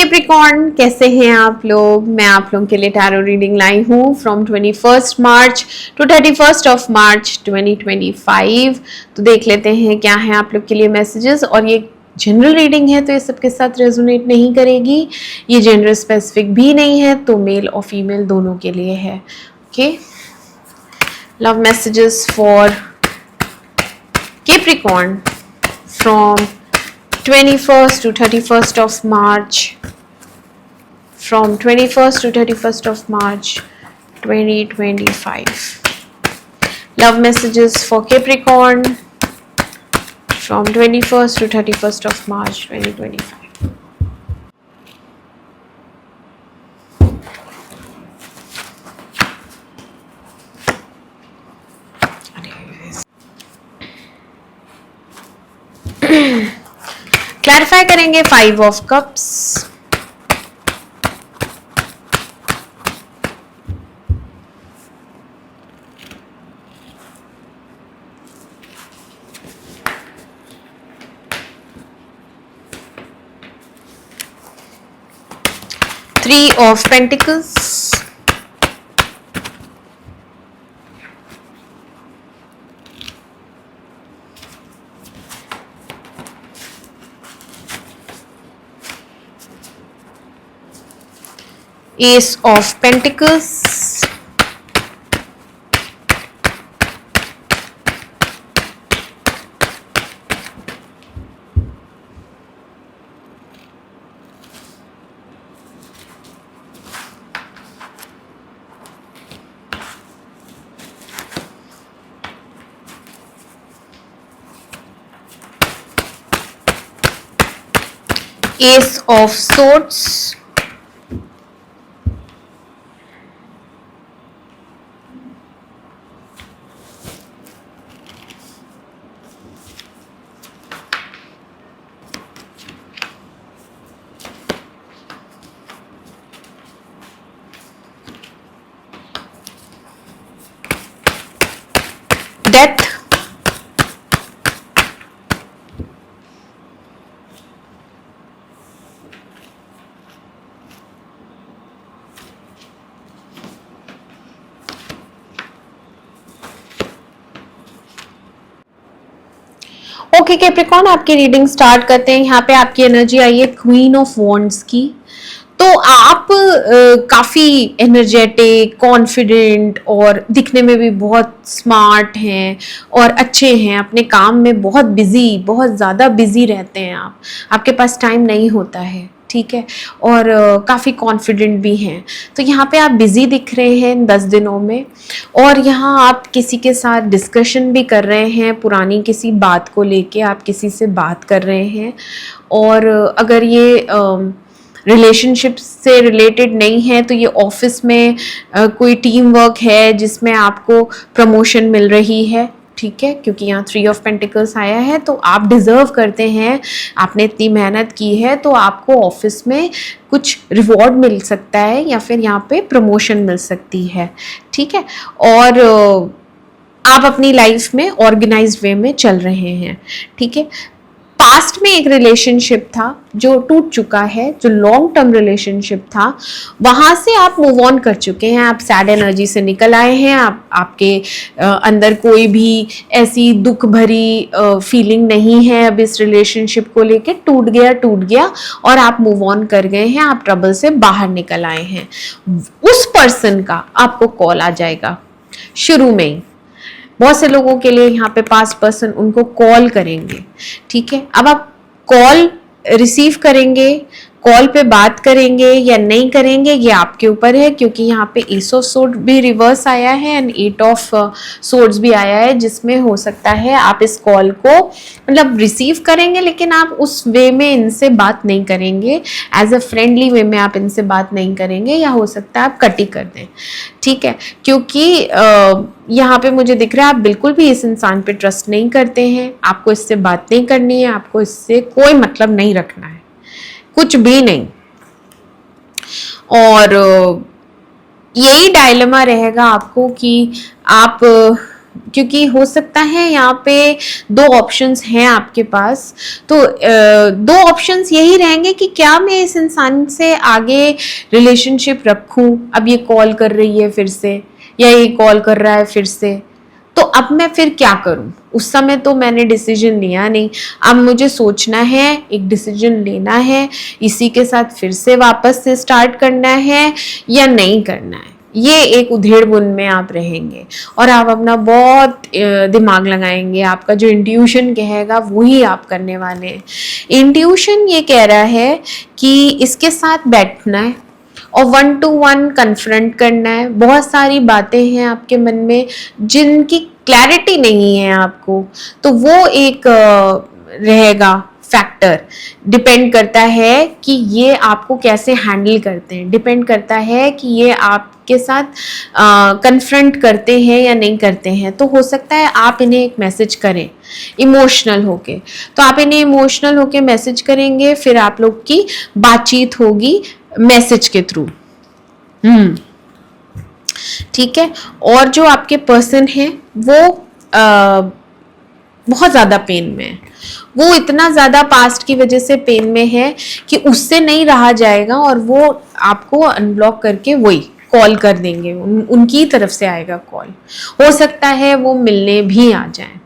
Capricorn, कैसे हैं आप लोग। मैं आप लोगों के लिए टैरो रीडिंग लाई हूँ from 21 March two 31 of March 2025। तो देख लेते हैं क्या है आप लोग के लिए मैसेजेस। और ये जनरल रीडिंग है तो ये सबके साथ रेजोनेट नहीं करेगी, ये जेंडर स्पेसिफिक भी नहीं है, तो मेल और फीमेल दोनों के लिए है। Okay, love messages for Capricorn from 21st to 31st of March, from 21st to 31st of March 2025. Love messages for Capricorn from 21st to 31st of March 2025. Clarify करेंगे 5 of cups, Three of Pentacles, Ace of Pentacles, Ace of Swords, Death, okay Capricorn, आपकी reading start करते हैं। यहाँ पे आपकी energy आई है queen of wands की। तो आप काफ़ी एनर्जेटिक, कॉन्फिडेंट और दिखने में भी बहुत स्मार्ट हैं और अच्छे हैं। अपने काम में बहुत बिजी, बहुत ज़्यादा बिजी रहते हैं आप, आपके पास टाइम नहीं होता है, ठीक है। और काफ़ी कॉन्फिडेंट भी हैं। तो यहाँ पे आप बिज़ी दिख रहे हैं इन 10 दिनों में। और यहाँ आप किसी के साथ डिस्कशन भी कर रहे हैं, पुरानी किसी बात को लेके आप किसी से बात कर रहे हैं। और अगर ये रिलेशनशिप से रिलेटेड नहीं है तो ये ऑफिस में कोई टीम वर्क है जिसमें आपको प्रमोशन मिल रही है, ठीक है। क्योंकि यहाँ 3 ऑफ पेंटिकल्स आया है, तो आप डिज़र्व करते हैं, आपने इतनी मेहनत की है तो आपको ऑफिस में कुछ रिवॉर्ड मिल सकता है या फिर यहाँ पे प्रमोशन मिल सकती है, ठीक है। और आप अपनी लाइफ में ऑर्गेनाइज्ड वे में चल रहे हैं, ठीक है। पास्ट में एक रिलेशनशिप था जो टूट चुका है, जो लॉन्ग टर्म रिलेशनशिप था, वहाँ से आप मूव ऑन कर चुके हैं। आप सैड एनर्जी से निकल आए हैं। आपके अंदर कोई भी ऐसी दुख भरी फीलिंग नहीं है अब इस रिलेशनशिप को लेके। टूट गया और आप मूव ऑन कर गए हैं, आप ट्रबल से बाहर निकल आए हैं। उस पर्सन का आपको कॉल आ जाएगा शुरू में ही। बहुत से लोगों के लिए यहाँ पे पास्ट पर्सन उनको कॉल करेंगे, ठीक है। अब आप कॉल रिसीव करेंगे, कॉल पे बात करेंगे या नहीं करेंगे, ये आपके ऊपर है। क्योंकि यहाँ पे एस ऑफ सोर्ड भी रिवर्स आया है एंड 8 ऑफ सोर्ड्स भी आया है, जिसमें हो सकता है आप इस कॉल को मतलब रिसीव करेंगे लेकिन आप उस वे में इनसे बात नहीं करेंगे, एज अ फ्रेंडली वे में आप इनसे बात नहीं करेंगे, या हो सकता है आप कट ही कर दें, ठीक है। क्योंकि यहाँ पे मुझे दिख रहा है आप बिल्कुल भी इस इंसान पे ट्रस्ट नहीं करते हैं, आपको इससे बात नहीं करनी है, आपको इससे कोई मतलब नहीं रखना है, कुछ भी नहीं। और यही डायलेमा रहेगा आपको कि आप क्योंकि हो सकता है यहाँ पे दो ऑप्शंस हैं आपके पास। तो दो ऑप्शंस यही रहेंगे कि क्या मैं इस इंसान से आगे रिलेशनशिप रखूं, अब ये कॉल कर रही है फिर से, या ये कॉल कर रहा है फिर से, तो अब मैं फिर क्या करूं। उस समय तो मैंने डिसीजन लिया नहीं, अब मुझे सोचना है, एक डिसीजन लेना है, इसी के साथ फिर से वापस से स्टार्ट करना है या नहीं करना है। ये एक उधेड़-बुन में आप रहेंगे और आप अपना बहुत दिमाग लगाएंगे, आपका जो इंट्यूशन कहेगा वही आप करने वाले हैं। इंट्यूशन ये कह रहा है कि इसके साथ बैठना है और 1 to 1 कन्फ्रंट करना है। बहुत सारी बातें हैं आपके मन में जिनकी क्लैरिटी नहीं है आपको, तो वो एक रहेगा फैक्टर। डिपेंड करता है कि ये आपको कैसे हैंडल करते हैं, डिपेंड करता है कि ये आपके साथ कन्फ्रंट करते हैं या नहीं करते हैं। तो हो सकता है आप इन्हें एक मैसेज करें इमोशनल होके, तो आप इन्हें इमोशनल होके मैसेज करेंगे, फिर आप लोग की बातचीत होगी मैसेज के थ्रू। ठीक है। और जो आपके पर्सन है वो बहुत ज़्यादा पेन में है, वो इतना ज़्यादा पास्ट की वजह से पेन में है कि उससे नहीं रहा जाएगा और वो आपको अनब्लॉक करके वही कॉल कर देंगे, उनकी तरफ से आएगा कॉल। हो सकता है वो मिलने भी आ जाए।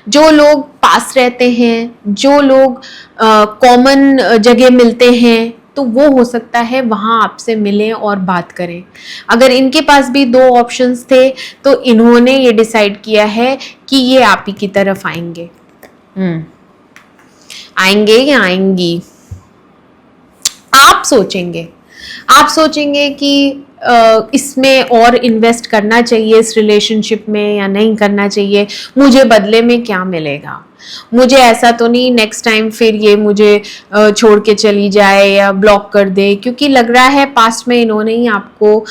जो लोग पास रहते हैं, जो लोग कॉमन जगह मिलते हैं, तो वो हो सकता है वहाँ आपसे मिलें और बात करें। अगर इनके पास भी दो ऑप्शंस थे तो इन्होंने ये डिसाइड किया है कि ये आप ही की तरफ आएंगे। आएंगे या आएंगी, आप सोचेंगे कि इसमें और इन्वेस्ट करना चाहिए इस रिलेशनशिप में या नहीं करना चाहिए, मुझे बदले में क्या मिलेगा, मुझे ऐसा तो नहीं नेक्स्ट टाइम फिर ये मुझे छोड़ के चली जाए या ब्लॉक कर दे, क्योंकि लग रहा है पास्ट में इन्होंने ही आपको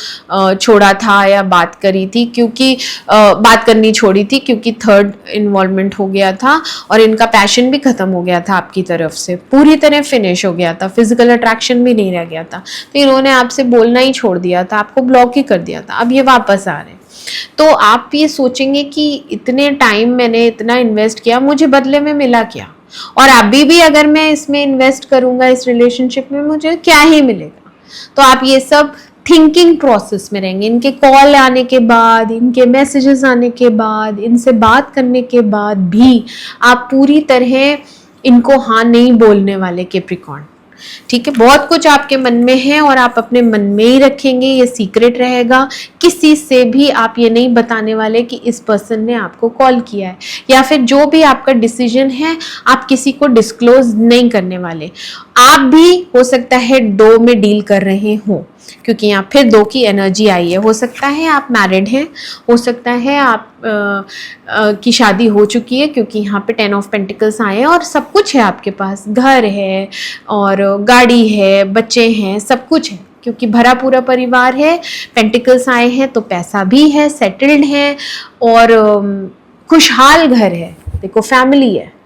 छोड़ा था या बात करी थी, क्योंकि बात करनी छोड़ी थी क्योंकि थर्ड इन्वॉल्वमेंट हो गया था और इनका पैशन भी खत्म हो गया था आपकी तरफ से, पूरी तरह फिनिश हो गया था, फिजिकल अट्रैक्शन भी नहीं रह गया था, तो इन्होंने आपसे बोलना ही छोड़ दिया था, आपको ब्लॉक ही कर दिया था। अब ये वापस आ रहे हैं, तो आप ये सोचेंगे कि इतने टाइम मैंने इतना इन्वेस्ट किया, मुझे बदले में मिला क्या, और अभी भी अगर मैं इसमें इन्वेस्ट करूंगा इस रिलेशनशिप में मुझे क्या ही मिलेगा। तो आप ये सब थिंकिंग प्रोसेस में रहेंगे। इनके कॉल आने के बाद, इनके मैसेजेस आने के बाद, इनसे बात करने के बाद भी आप पूरी तरह इनको हाँ नहीं बोलने वाले कैप्रिकॉर्न। ठीक है, बहुत कुछ आपके मन में है और आप अपने मन में ही रखेंगे, ये सीक्रेट रहेगा, किसी से भी आप ये नहीं बताने वाले कि इस पर्सन ने आपको कॉल किया है, या फिर जो भी आपका डिसीजन है आप किसी को डिस्क्लोज नहीं करने वाले। आप भी हो सकता है 2 में डील कर रहे हो, क्योंकि यहाँ फिर 2 की एनर्जी आई है। हो सकता है आप मैरिड हैं, हो सकता है आप की शादी हो चुकी है, क्योंकि यहाँ पे 10 ऑफ पेंटिकल्स आए हैं और सब कुछ है आपके पास, घर है और गाड़ी है, बच्चे हैं, सब कुछ है, क्योंकि भरा पूरा परिवार है, पेंटिकल्स आए हैं तो पैसा भी है, सेटल्ड है और खुशहाल घर है, देखो फैमिली है।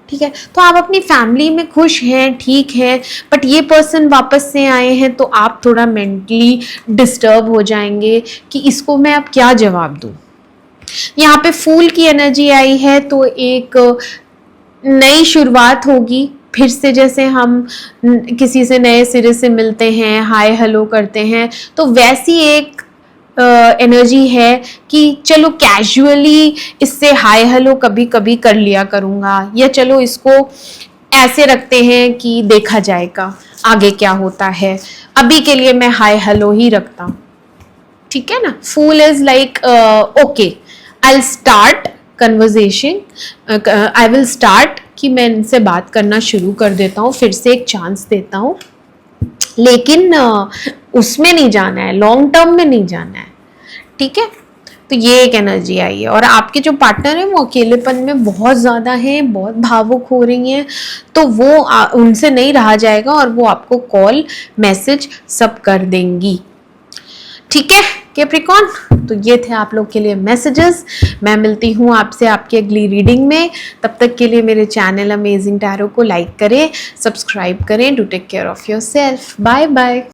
ठीक है, तो आप अपनी फैमिली में खुश हैं, ठीक है, बट ये पर्सन वापस से आए हैं तो आप थोड़ा मेंटली डिस्टर्ब हो जाएंगे कि इसको मैं अब क्या जवाब दूं। यहाँ पे फूल की एनर्जी आई है, तो एक नई शुरुआत होगी फिर से, जैसे हम किसी से नए सिरे से मिलते हैं, हाय हेलो करते हैं, तो वैसी एक एनर्जी है कि चलो कैजुअली इससे हाय हेलो कभी कभी कर लिया करूँगा, या चलो इसको ऐसे रखते हैं कि देखा जाएगा आगे क्या होता है, अभी के लिए मैं हाय हेलो ही रखता हूँ। ठीक है ना, fool is like okay, I will start conversation, I will start कि मैं इनसे बात करना शुरू कर देता हूँ, फिर से एक चांस देता हूँ, लेकिन उसमें नहीं जाना है, लॉन्ग टर्म में नहीं जाना है। ठीक है, तो ये एक एनर्जी आई है। और आपके जो पार्टनर हैं वो अकेलेपन में बहुत ज़्यादा हैं, बहुत भावुक हो रही हैं, तो वो उनसे नहीं रहा जाएगा और वो आपको कॉल मैसेज सब कर देंगी। ठीक है कैप्रिकॉर्न, तो ये थे आप लोग के लिए मैसेजेस। मैं मिलती हूँ आपसे आपकी अगली रीडिंग में, तब तक के लिए मेरे चैनल अमेजिंग टैरो को लाइक करें, सब्सक्राइब करें। Do take care of yourself, bye bye.